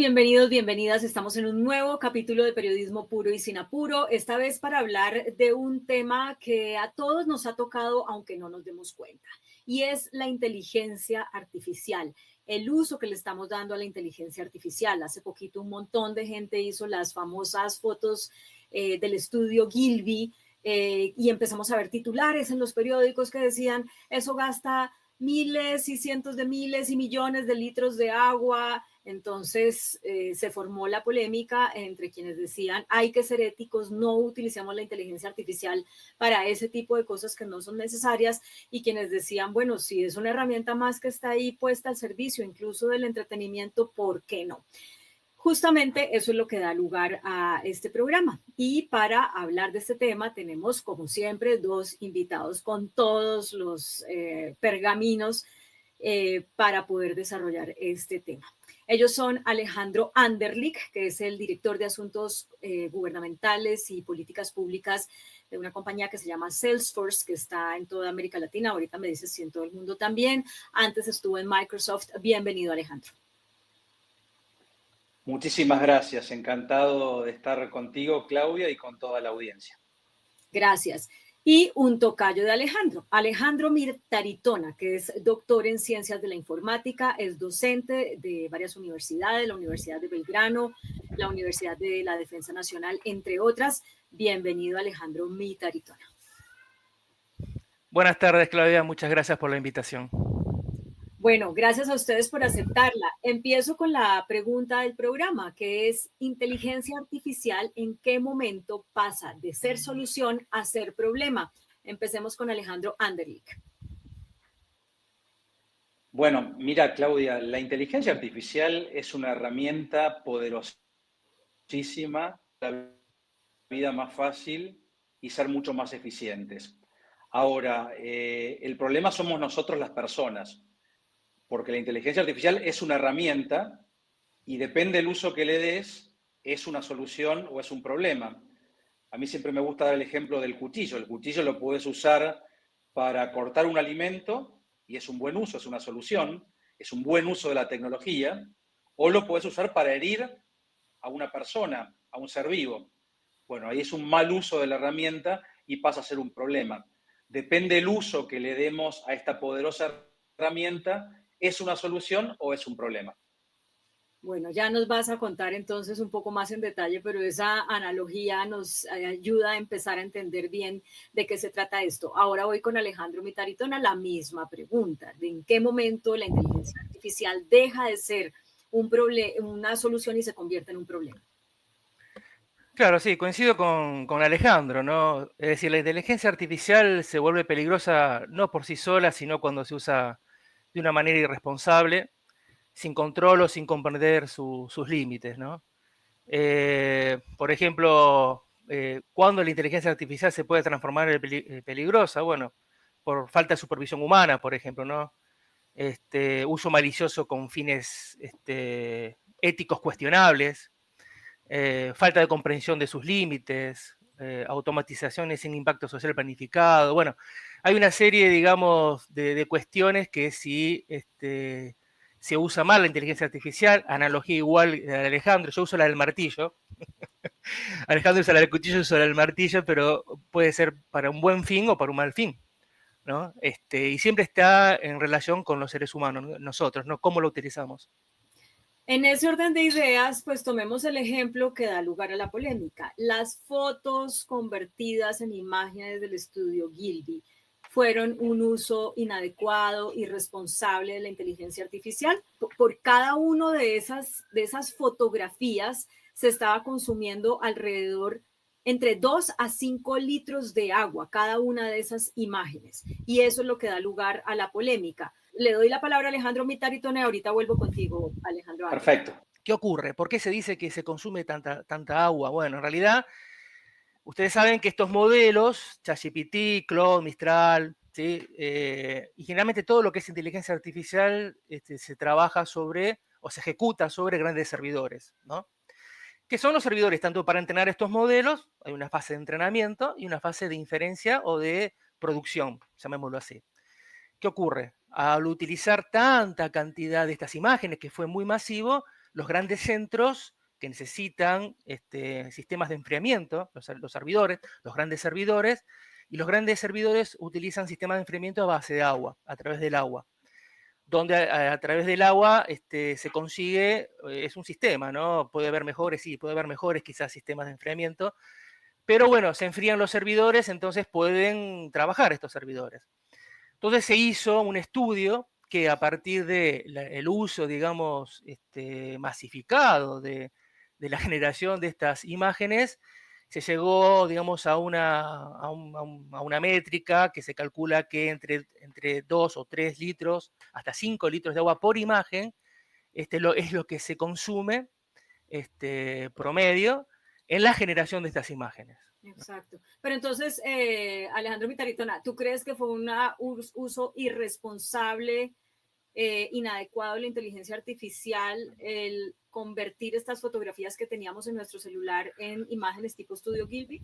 Bienvenidos, bienvenidas. Estamos en un nuevo capítulo de Periodismo Puro y Sin Apuro, esta vez para hablar de un tema que a todos nos ha tocado, aunque no nos demos cuenta, y es la inteligencia artificial, el uso que le estamos dando a la inteligencia artificial. Hace poquito un montón de gente hizo las famosas fotos del estudio Gilby y empezamos a ver titulares en los periódicos que decían, eso gasta miles y cientos de miles y millones de litros de agua. Entonces se formó la polémica entre quienes decían hay que ser éticos, no utilicemos la inteligencia artificial para ese tipo de cosas que no son necesarias, y quienes decían, bueno, si es una herramienta más que está ahí puesta al servicio incluso del entretenimiento, ¿por qué no? Justamente eso es lo que da lugar a este programa. Y para hablar de este tema tenemos, como siempre, dos invitados con todos los pergaminos para poder desarrollar este tema. Ellos son Alejandro Anderlich, que es el director de Asuntos Gubernamentales y Políticas Públicas de una compañía que se llama Salesforce, que está en toda América Latina. Ahorita me dices si en todo el mundo también. Antes estuvo en Microsoft. Bienvenido, Alejandro. Muchísimas gracias, encantado de estar contigo, Claudia, y con toda la audiencia. Gracias. Y un tocayo de Alejandro, Alejandro Mitaritona, que es doctor en Ciencias de la Informática, es docente de varias universidades, la Universidad de Belgrano, la Universidad de la Defensa Nacional, entre otras. Bienvenido, Alejandro Mitaritona. Buenas tardes, Claudia. Muchas gracias por la invitación. Bueno, gracias a ustedes por aceptarla. Empiezo con la pregunta del programa, que es inteligencia artificial, ¿en qué momento pasa de ser solución a ser problema? Empecemos con Alejandro Anderlich. Bueno, mira, Claudia, la inteligencia artificial es una herramienta poderosísima, la vida más fácil y ser mucho más eficientes. Ahora, el problema somos nosotros las personas, porque la inteligencia artificial es una herramienta y depende del uso que le des, es una solución o es un problema. A mí siempre me gusta dar el ejemplo del cuchillo. El cuchillo lo puedes usar para cortar un alimento y es un buen uso, es una solución, es un buen uso de la tecnología, o lo puedes usar para herir a una persona, a un ser vivo. Bueno, ahí es un mal uso de la herramienta y pasa a ser un problema. Depende del uso que le demos a esta poderosa herramienta, ¿es una solución o es un problema? Bueno, ya nos vas a contar entonces un poco más en detalle, pero esa analogía nos ayuda a empezar a entender bien de qué se trata esto. Ahora voy con Alejandro Mitaritona, la misma pregunta. ¿De en qué momento la inteligencia artificial deja de ser una solución y se convierte en un problema? Claro, sí, coincido con Alejandro, ¿no? Es decir, la inteligencia artificial se vuelve peligrosa no por sí sola, sino cuando se usa de una manera irresponsable, sin control o sin comprender sus límites, ¿no? Por ejemplo, ¿cuándo la inteligencia artificial se puede transformar en peligrosa? Bueno, por falta de supervisión humana, por ejemplo, ¿no? Uso malicioso con fines éticos cuestionables, falta de comprensión de sus límites, automatizaciones sin impacto social planificado. Bueno, hay una serie, digamos, de cuestiones que si se usa mal la inteligencia artificial, analogía igual de Alejandro, yo uso la del martillo. Alejandro usa la del cuchillo, yo uso la del martillo, pero puede ser para un buen fin o para un mal fin, ¿no? Y siempre está en relación con los seres humanos, nosotros, ¿no? ¿Cómo lo utilizamos? En ese orden de ideas, pues tomemos el ejemplo que da lugar a la polémica. Las fotos convertidas en imágenes del estudio Gilby fueron un uso inadecuado, irresponsable de la inteligencia artificial. Por cada uno de esas fotografías se estaba consumiendo alrededor entre 2 a 5 litros de agua, cada una de esas imágenes. Y eso es lo que da lugar a la polémica. Le doy la palabra a Alejandro Mitaritone, ahorita vuelvo contigo, Alejandro. Perfecto. ¿Qué ocurre? ¿Por qué se dice que se consume tanta agua? Bueno, en realidad, ustedes saben que estos modelos, ChatGPT, Claude, Mistral, ¿sí? Y generalmente todo lo que es inteligencia artificial se trabaja sobre o se ejecuta sobre grandes servidores, ¿no? ¿Qué son los servidores? Tanto para entrenar estos modelos, hay una fase de entrenamiento y una fase de inferencia o de producción, llamémoslo así. ¿Qué ocurre? Al utilizar tanta cantidad de estas imágenes, que fue muy masivo, los grandes centros que necesitan sistemas de enfriamiento, los servidores, los grandes servidores, y los grandes servidores utilizan sistemas de enfriamiento a base de agua, a través del agua, donde a través del agua se consigue, es un sistema, ¿no? Puede haber mejores, sí, puede haber mejores quizás sistemas de enfriamiento, pero bueno, se enfrían los servidores, entonces pueden trabajar estos servidores. Entonces se hizo un estudio que a partir del uso, digamos, masificado de la generación de estas imágenes, se llegó, digamos, a una métrica que se calcula que entre 2 o 3 litros, hasta 5 litros de agua por imagen, es lo que se consume promedio en la generación de estas imágenes. Exacto. Pero entonces, Alejandro Mitaritona, ¿tú crees que fue un uso irresponsable, inadecuado de la inteligencia artificial, el convertir estas fotografías que teníamos en nuestro celular en imágenes tipo Estudio Gilby?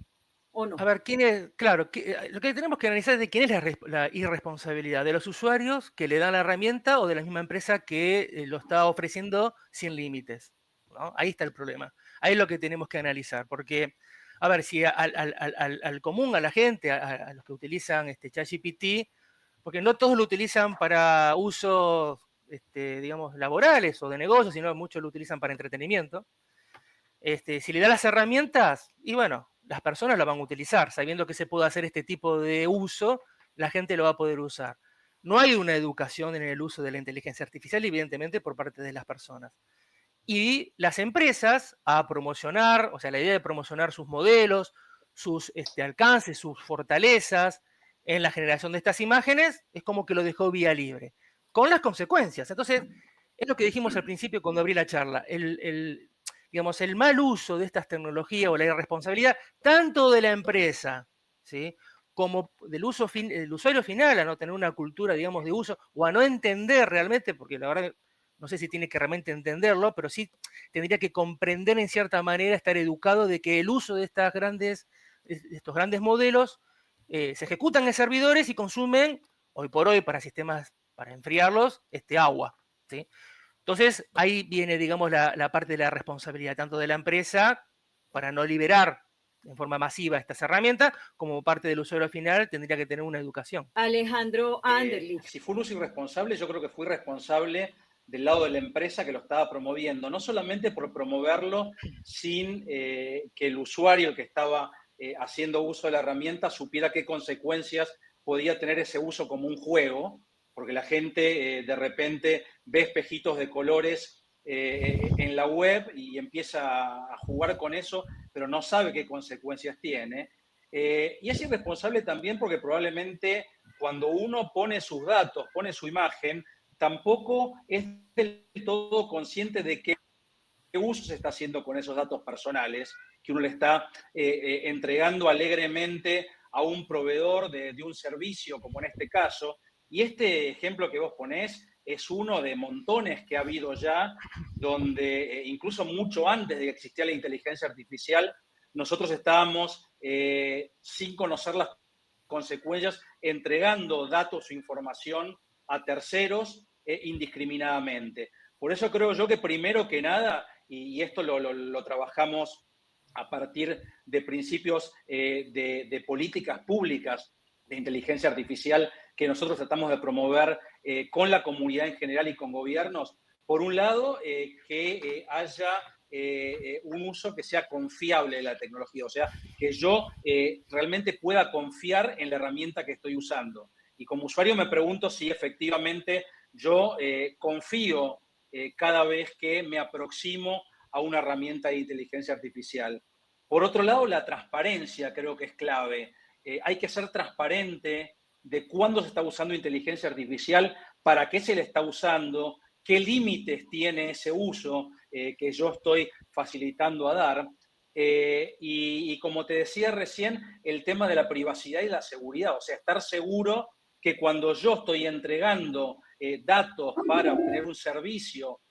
¿O no? A ver, claro, lo que tenemos que analizar es de quién es la irresponsabilidad, de los usuarios que le dan la herramienta o de la misma empresa que lo está ofreciendo sin límites, ¿no? Ahí está el problema. Ahí es lo que tenemos que analizar, porque, a ver, si al común, a la gente, a los que utilizan ChatGPT, porque no todos lo utilizan para usos, digamos, laborales o de negocios, sino muchos lo utilizan para entretenimiento. Si le da las herramientas, y bueno, las personas la van a utilizar, sabiendo que se puede hacer este tipo de uso, la gente lo va a poder usar. No hay una educación en el uso de la inteligencia artificial, evidentemente, por parte de las personas. Y las empresas a promocionar, o sea, la idea de promocionar sus modelos, sus alcances, sus fortalezas en la generación de estas imágenes, es como que lo dejó vía libre, con las consecuencias. Entonces, es lo que dijimos al principio cuando abrí la charla, digamos, el mal uso de estas tecnologías o la irresponsabilidad tanto de la empresa, ¿sí?, como del usuario final, a no tener una cultura, digamos, de uso, o a no entender realmente, porque la verdad no sé si tiene que realmente entenderlo, pero sí tendría que comprender en cierta manera, estar educado de que el uso de estos grandes modelos se ejecutan en servidores y consumen, hoy por hoy, para sistemas, para enfriarlos, agua, ¿sí? Entonces, ahí viene, digamos, la parte de la responsabilidad, tanto de la empresa, para no liberar en forma masiva estas herramientas, como parte del usuario final tendría que tener una educación. Alejandro Anderlich. Si fue un uso irresponsable, yo creo que fue irresponsable del lado de la empresa que lo estaba promoviendo, no solamente por promoverlo sin que el usuario que estaba haciendo uso de la herramienta supiera qué consecuencias podía tener ese uso como un juego, porque la gente de repente ve espejitos de colores en la web y empieza a jugar con eso, pero no sabe qué consecuencias tiene. Y es irresponsable también porque probablemente cuando uno pone sus datos, pone su imagen, tampoco es del todo consciente de qué uso se está haciendo con esos datos personales que uno le está entregando alegremente a un proveedor de un servicio, como en este caso. Y este ejemplo que vos ponés es uno de montones que ha habido ya, donde incluso mucho antes de que existía la inteligencia artificial, nosotros estábamos sin conocer las consecuencias, entregando datos o información a terceros indiscriminadamente. Por eso creo yo que primero que nada, y esto lo trabajamos a partir de principios de políticas públicas de inteligencia artificial que nosotros tratamos de promover con la comunidad en general y con gobiernos. Por un lado, que haya un uso que sea confiable de la tecnología, o sea, que yo realmente pueda confiar en la herramienta que estoy usando. Y como usuario me pregunto si efectivamente yo confío cada vez que me aproximo a una herramienta de inteligencia artificial. Por otro lado, la transparencia creo que es clave. Hay que ser transparente de cuándo se está usando inteligencia artificial, para qué se le está usando, qué límites tiene ese uso que yo estoy facilitando a dar. Y como te decía recién, el tema de la privacidad y la seguridad, o sea, estar seguro que cuando yo estoy entregando datos para obtener un servicio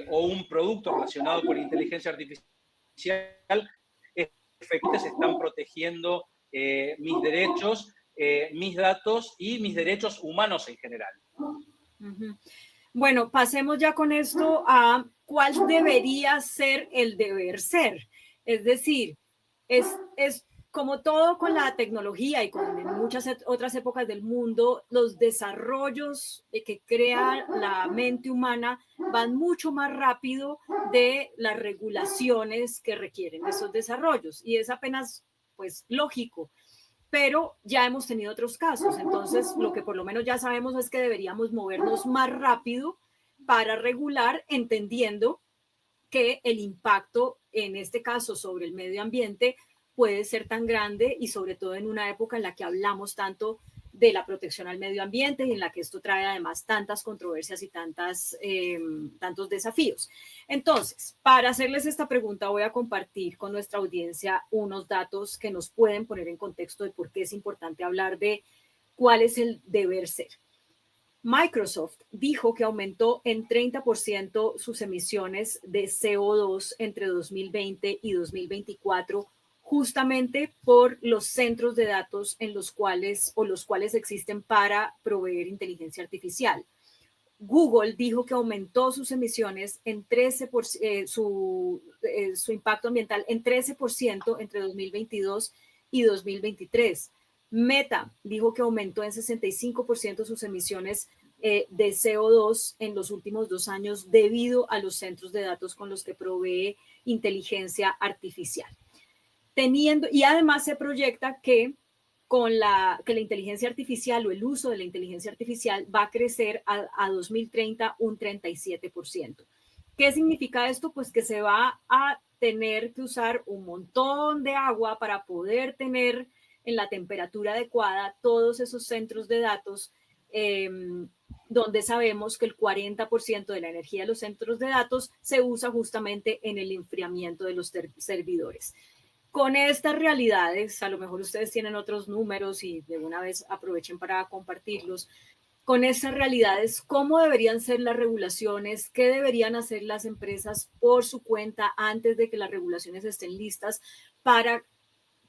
o un producto relacionado con inteligencia artificial, efectivamente se están protegiendo mis derechos, mis datos y mis derechos humanos en general. Bueno, pasemos ya con esto a cuál debería ser el deber ser. Es decir, es como todo con la tecnología y con en muchas otras épocas del mundo, los desarrollos que crea la mente humana van mucho más rápido de las regulaciones que requieren esos desarrollos. Y es apenas, pues, lógico. Pero ya hemos tenido otros casos. Entonces, lo que por lo menos ya sabemos es que deberíamos movernos más rápido para regular, entendiendo que el impacto, en este caso, sobre el medio ambiente puede ser tan grande y sobre todo en una época en la que hablamos tanto de la protección al medio ambiente y en la que esto trae además tantas controversias y tantos desafíos. Entonces, para hacerles esta pregunta voy a compartir con nuestra audiencia unos datos que nos pueden poner en contexto de por qué es importante hablar de cuál es el deber ser. Microsoft dijo que aumentó en 30% sus emisiones de CO2 entre 2020 y 2024 justamente por los centros de datos en los cuales existen para proveer inteligencia artificial. Google dijo que aumentó sus emisiones en 13%, su impacto ambiental en 13% entre 2022 y 2023. Meta dijo que aumentó en 65% sus emisiones de CO2 en los últimos 2 años debido a los centros de datos con los que provee inteligencia artificial. Y además se proyecta que la inteligencia artificial o el uso de la inteligencia artificial va a crecer a 2030 un 37%. ¿Qué significa esto? Pues que se va a tener que usar un montón de agua para poder tener en la temperatura adecuada todos esos centros de datos, donde sabemos que el 40% de la energía de los centros de datos se usa justamente en el enfriamiento de los servidores. Con estas realidades, a lo mejor ustedes tienen otros números y de una vez aprovechen para compartirlos. Con estas realidades, ¿cómo deberían ser las regulaciones? ¿Qué deberían hacer las empresas por su cuenta antes de que las regulaciones estén listas para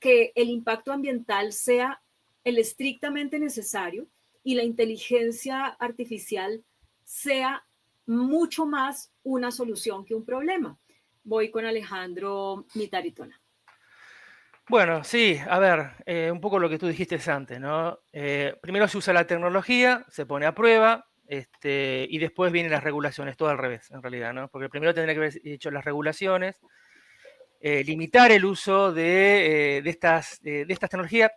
que el impacto ambiental sea el estrictamente necesario y la inteligencia artificial sea mucho más una solución que un problema? Voy con Alejandro Mitaritona. Bueno, sí, a ver, un poco lo que tú dijiste antes, ¿no? Primero se usa la tecnología, se pone a prueba, y después vienen las regulaciones, todo al revés, en realidad, ¿no? Porque primero tendría que haber hecho las regulaciones, limitar el uso de estas tecnologías,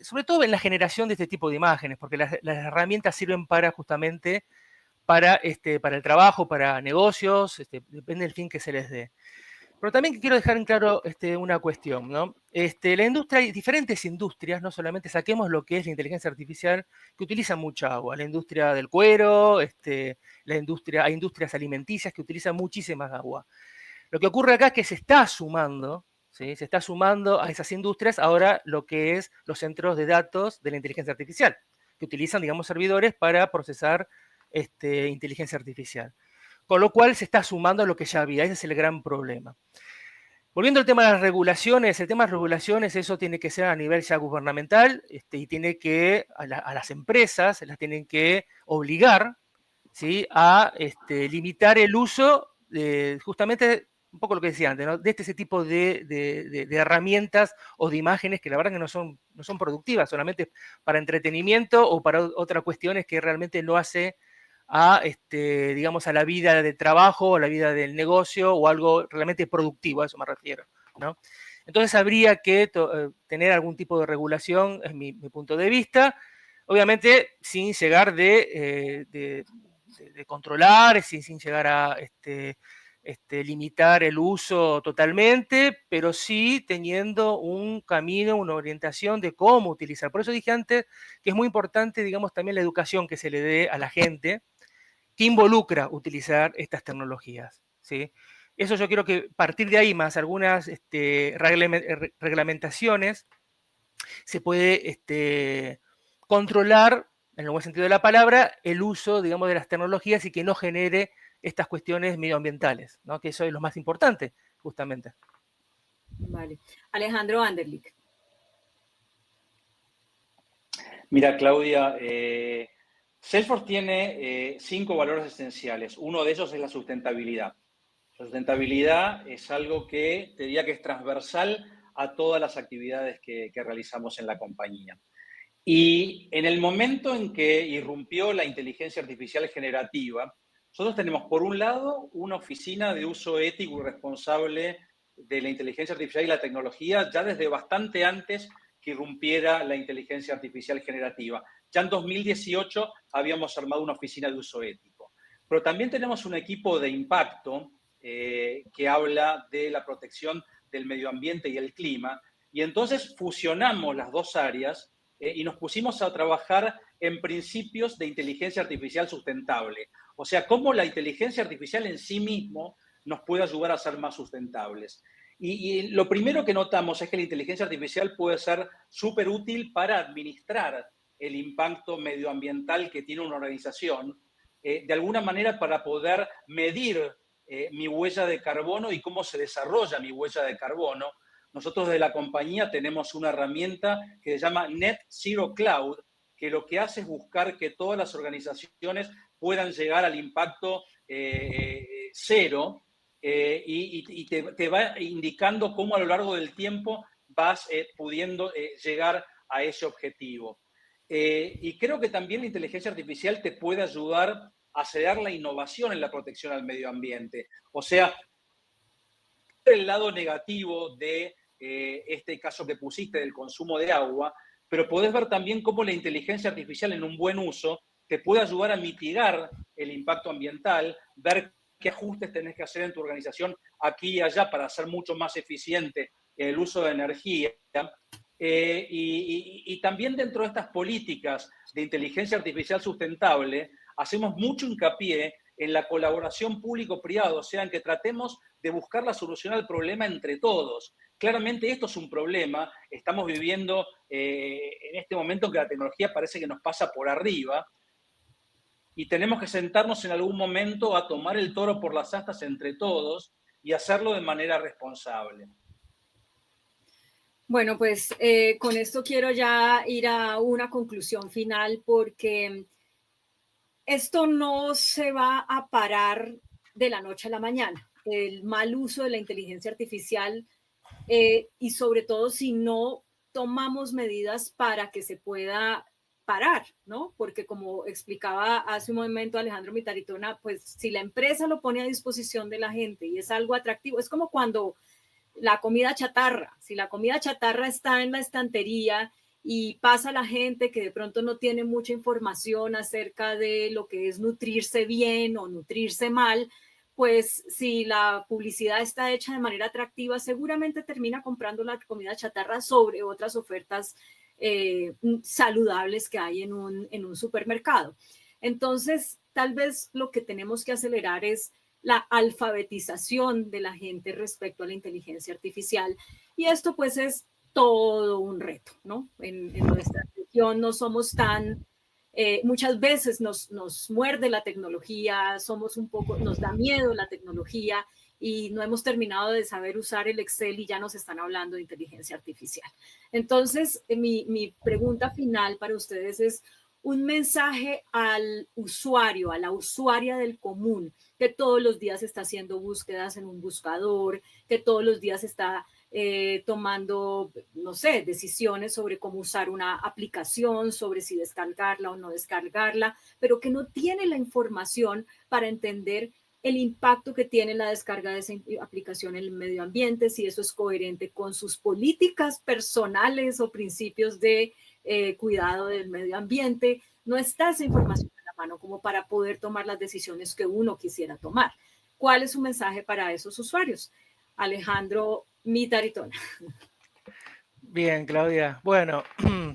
sobre todo en la generación de este tipo de imágenes, porque las herramientas sirven para justamente para el trabajo, para negocios, depende del fin que se les dé. Pero también quiero dejar en claro una cuestión, ¿no? La industria, hay diferentes industrias, no solamente saquemos lo que es la inteligencia artificial, que utiliza mucha agua. La industria del cuero, hay industrias alimenticias que utilizan muchísima agua. Lo que ocurre acá es que se está sumando, ¿sí? Se está sumando a esas industrias ahora lo que es los centros de datos de la inteligencia artificial, que utilizan, digamos, servidores para procesar inteligencia artificial. Con lo cual se está sumando a lo que ya había, ese es el gran problema. Volviendo al tema de las regulaciones, el tema de las regulaciones, eso tiene que ser a nivel ya gubernamental, y tiene que, a las empresas, las tienen que obligar, ¿sí?, a limitar el uso de, justamente, un poco lo que decía antes, ¿no?, de ese tipo de herramientas o de imágenes que la verdad que no son productivas, solamente para entretenimiento o para otras cuestiones que realmente no hace digamos, a la vida de trabajo, a la vida del negocio o algo realmente productivo, a eso me refiero, ¿no? Entonces habría que tener algún tipo de regulación, es mi punto de vista, obviamente sin llegar de controlar, sin llegar a limitar el uso totalmente, pero sí teniendo un camino, una orientación de cómo utilizar. Por eso dije antes que es muy importante, digamos, también la educación que se le dé a la gente, que involucra utilizar estas tecnologías, ¿sí? Eso yo quiero que a partir de ahí, más algunas reglamentaciones, se puede controlar, en el buen sentido de la palabra, el uso, digamos, de las tecnologías y que no genere estas cuestiones medioambientales, ¿no? Que eso es lo más importante, justamente. Vale. Alejandro Anderlich. Mira, Claudia, Salesforce tiene 5 valores esenciales. Uno de ellos es la sustentabilidad. La sustentabilidad es algo que te diría que es transversal a todas las actividades que realizamos en la compañía. Y en el momento en que irrumpió la inteligencia artificial generativa, nosotros tenemos, por un lado, una oficina de uso ético y responsable de la inteligencia artificial y la tecnología ya desde bastante antes que irrumpiera la inteligencia artificial generativa. Ya en 2018 habíamos armado una oficina de uso ético. Pero también tenemos un equipo de impacto que habla de la protección del medio ambiente y el clima. Y entonces fusionamos las dos áreas y nos pusimos a trabajar en principios de inteligencia artificial sustentable. O sea, cómo la inteligencia artificial en sí mismo nos puede ayudar a ser más sustentables. Y lo primero que notamos es que la inteligencia artificial puede ser súper útil para administrar el impacto medioambiental que tiene una organización, de alguna manera para poder medir mi huella de carbono y cómo se desarrolla mi huella de carbono. Nosotros de la compañía tenemos una herramienta que se llama Net Zero Cloud, que lo que hace es buscar que todas las organizaciones puedan llegar al impacto cero y te va indicando cómo a lo largo del tiempo vas pudiendo llegar a ese objetivo. Y creo que también la inteligencia artificial te puede ayudar a acelerar la innovación en la protección al medio ambiente. O sea, el lado negativo de este caso que pusiste del consumo de agua, pero podés ver también cómo la inteligencia artificial en un buen uso te puede ayudar a mitigar el impacto ambiental, ver qué ajustes tenés que hacer en tu organización aquí y allá para hacer mucho más eficiente el uso de energía. Y también dentro de estas políticas de inteligencia artificial sustentable, hacemos mucho hincapié en la colaboración público-privada, o sea, en que tratemos de buscar la solución al problema entre todos. Claramente esto es un problema, estamos viviendo en este momento que la tecnología parece que nos pasa por arriba y tenemos que sentarnos en algún momento a tomar el toro por las astas entre todos y hacerlo de manera responsable. Bueno, pues con esto quiero ya ir a una conclusión final porque esto no se va a parar de la noche a la mañana. El mal uso de la inteligencia artificial y sobre todo si no tomamos medidas para que se pueda parar, ¿no? Porque como explicaba hace un momento Alejandro Mitaritona, pues si la empresa lo pone a disposición de la gente y es algo atractivo, es como cuando la comida chatarra, si la comida chatarra está en la estantería y pasa la gente que de pronto no tiene mucha información acerca de lo que es nutrirse bien o nutrirse mal, pues si la publicidad está hecha de manera atractiva, seguramente termina comprando la comida chatarra sobre otras ofertas saludables que hay en un supermercado. Entonces, tal vez lo que tenemos que acelerar es la alfabetización de la gente respecto a la inteligencia artificial. Y esto pues es todo un reto, ¿no? En nuestra región no somos tan, muchas veces nos muerde la tecnología, somos un poco, nos da miedo la tecnología y no hemos terminado de saber usar el Excel y ya nos están hablando de inteligencia artificial. Entonces, mi pregunta final para ustedes es un mensaje al usuario, a la usuaria del común, que todos los días está haciendo búsquedas en un buscador, que todos los días está tomando, no sé, decisiones sobre cómo usar una aplicación, sobre si descargarla o no descargarla, pero que no tiene la información para entender el impacto que tiene la descarga de esa aplicación en el medio ambiente, si eso es coherente con sus políticas personales o principios de cuidado del medio ambiente. No está esa información en la mano como para poder tomar las decisiones que uno quisiera tomar. ¿Cuál es su mensaje para esos usuarios? Alejandro Mitaritona. Bien, Claudia. Bueno,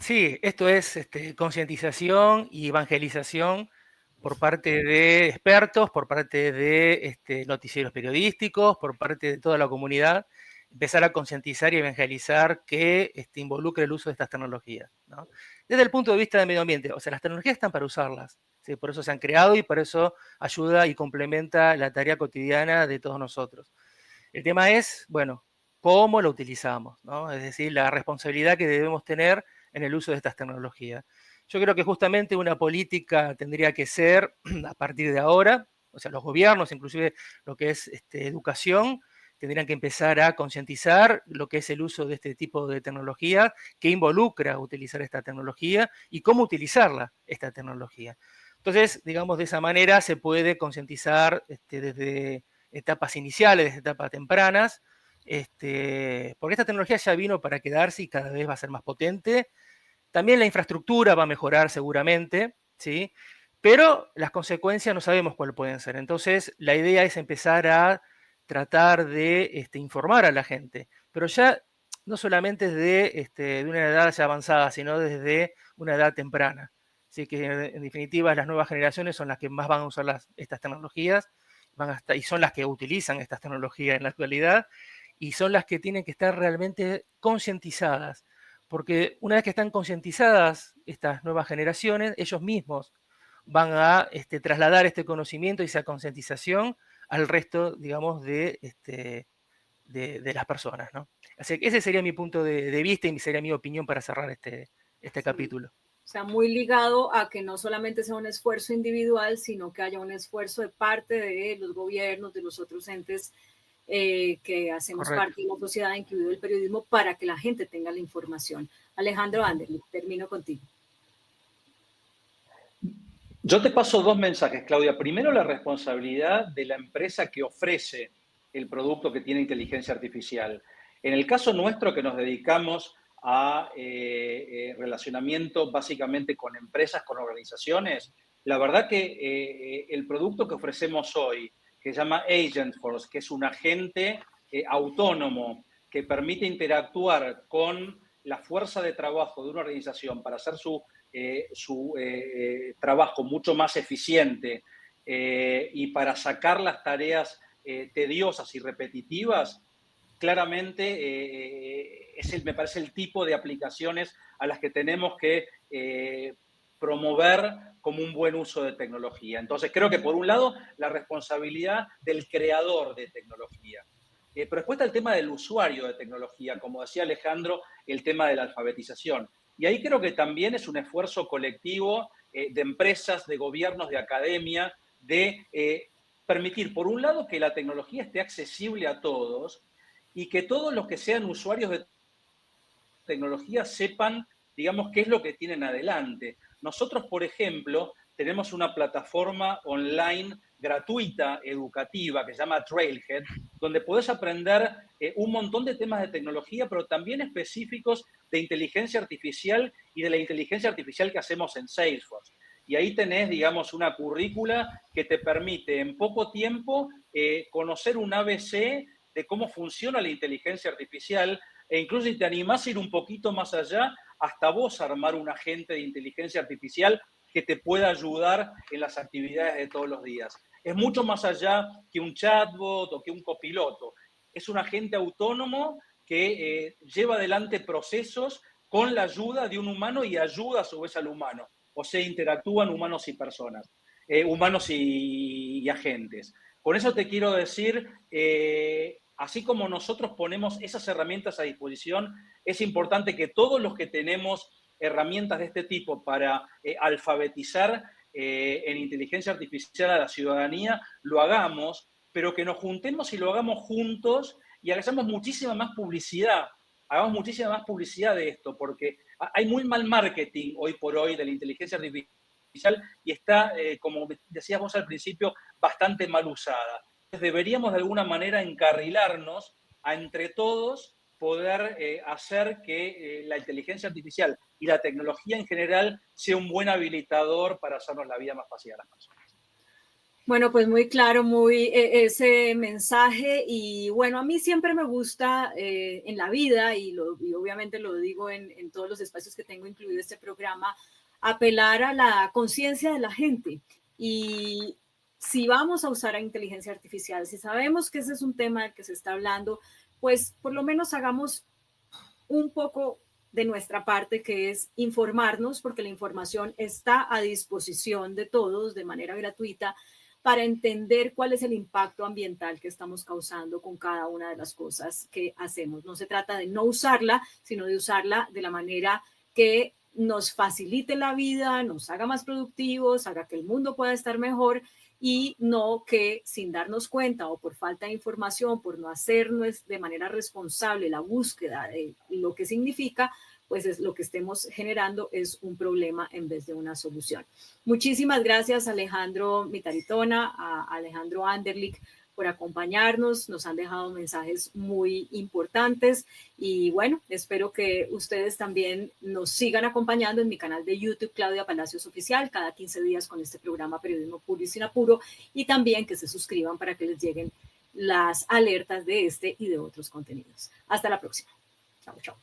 sí, esto es concientización y evangelización por parte de expertos, por parte de noticieros periodísticos, por parte de toda la comunidad, empezar a concientizar y evangelizar que involucre el uso de estas tecnologías, ¿no? Desde el punto de vista del medio ambiente, o sea, las tecnologías están para usarlas, ¿sí? Por eso se han creado y por eso ayuda y complementa la tarea cotidiana de todos nosotros. El tema es, bueno, cómo lo utilizamos, ¿no? Es decir, la responsabilidad que debemos tener en el uso de estas tecnologías. Yo creo que justamente una política tendría que ser, a partir de ahora, o sea, los gobiernos, inclusive lo que es educación, tendrían que empezar a concientizar lo que es el uso de este tipo de tecnología, que involucra utilizar esta tecnología y cómo utilizarla, esta tecnología. Entonces, digamos, de esa manera se puede concientizar desde etapas iniciales, desde etapas tempranas, porque esta tecnología ya vino para quedarse y cada vez va a ser más potente. También la infraestructura va a mejorar seguramente, ¿sí? Pero las consecuencias no sabemos cuáles pueden ser. Entonces, la idea es empezar a tratar de informar a la gente, pero ya no solamente de una edad ya avanzada, sino desde una edad temprana. Así que, en definitiva, las nuevas generaciones son las que más van a usar estas tecnologías y son las que utilizan estas tecnologías en la actualidad y son las que tienen que estar realmente concientizadas, porque una vez que están concientizadas estas nuevas generaciones, ellos mismos van a trasladar este conocimiento y esa concientización al resto, digamos, de las personas, ¿no? Así que ese sería mi punto de vista y sería mi opinión para cerrar este Sí. capítulo. O sea, muy ligado a que no solamente sea un esfuerzo individual, sino que haya un esfuerzo de parte de los gobiernos, de los otros entes que hacemos Correcto. parte de la sociedad, incluido el periodismo, para que la gente tenga la información. Alejandro Anderle, termino contigo. Yo te paso dos mensajes, Claudia. Primero, la responsabilidad de la empresa que ofrece el producto que tiene inteligencia artificial. En el caso nuestro, que nos dedicamos a relacionamiento básicamente con empresas, con organizaciones, la verdad que el producto que ofrecemos hoy, que se llama Agentforce, que es un agente autónomo que permite interactuar con la fuerza de trabajo de una organización para hacer su trabajo mucho más eficiente y para sacar las tareas tediosas y repetitivas, claramente me parece el tipo de aplicaciones a las que tenemos que promover como un buen uso de tecnología. Entonces, creo que por un lado, la responsabilidad del creador de tecnología. Pero después está el tema del usuario de tecnología, como decía Alejandro, el tema de la alfabetización. Y ahí creo que también es un esfuerzo colectivo de empresas, de gobiernos, de academia, de permitir, por un lado, que la tecnología esté accesible a todos y que todos los que sean usuarios de tecnología sepan, digamos, qué es lo que tienen adelante. Nosotros, por ejemplo, tenemos una plataforma online gratuita, educativa, que se llama Trailhead, donde podés aprender un montón de temas de tecnología, pero también específicos de inteligencia artificial y de la inteligencia artificial que hacemos en Salesforce. Y ahí tenés, digamos, una currícula que te permite en poco tiempo conocer un ABC de cómo funciona la inteligencia artificial, e incluso si te animás a ir un poquito más allá, hasta vos armar un agente de inteligencia artificial que te pueda ayudar en las actividades de todos los días. Es mucho más allá que un chatbot o que un copiloto. Es un agente autónomo que lleva adelante procesos con la ayuda de un humano y ayuda a su vez al humano. O sea, interactúan humanos y personas, humanos y agentes. Con eso te quiero decir, así como nosotros ponemos esas herramientas a disposición, es importante que todos los que tenemos herramientas de este tipo para alfabetizar en inteligencia artificial a la ciudadanía, lo hagamos, pero que nos juntemos y lo hagamos juntos y hagamos muchísima más publicidad. Hagamos muchísima más publicidad de esto, porque hay muy mal marketing hoy por hoy de la inteligencia artificial y está, como decías vos al principio, bastante mal usada. Entonces deberíamos de alguna manera encarrilarnos a entre todos poder hacer que la inteligencia artificial y la tecnología en general sea un buen habilitador para hacernos la vida más fácil a las personas. Bueno, pues muy claro, muy ese mensaje y bueno, a mí siempre me gusta en la vida y obviamente lo digo en todos los espacios que tengo incluido este programa, apelar a la conciencia de la gente y si vamos a usar a inteligencia artificial, si sabemos que ese es un tema del que se está hablando, pues por lo menos hagamos un poco de nuestra parte, que es informarnos, porque la información está a disposición de todos de manera gratuita para entender cuál es el impacto ambiental que estamos causando con cada una de las cosas que hacemos. No se trata de no usarla, sino de usarla de la manera que nos facilite la vida, nos haga más productivos, haga que el mundo pueda estar mejor, y no que sin darnos cuenta o por falta de información, por no hacernos de manera responsable la búsqueda de lo que significa, pues es lo que estemos generando es un problema en vez de una solución. Muchísimas gracias, Alejandro Mitaritona, a Alejandro Anderlich, por acompañarnos. Nos han dejado mensajes muy importantes y bueno, espero que ustedes también nos sigan acompañando en mi canal de YouTube, Claudia Palacios Oficial, cada 15 días con este programa Periodismo Puro y Sin Apuro, y también que se suscriban para que les lleguen las alertas de este y de otros contenidos. Hasta la próxima. Chao, chao.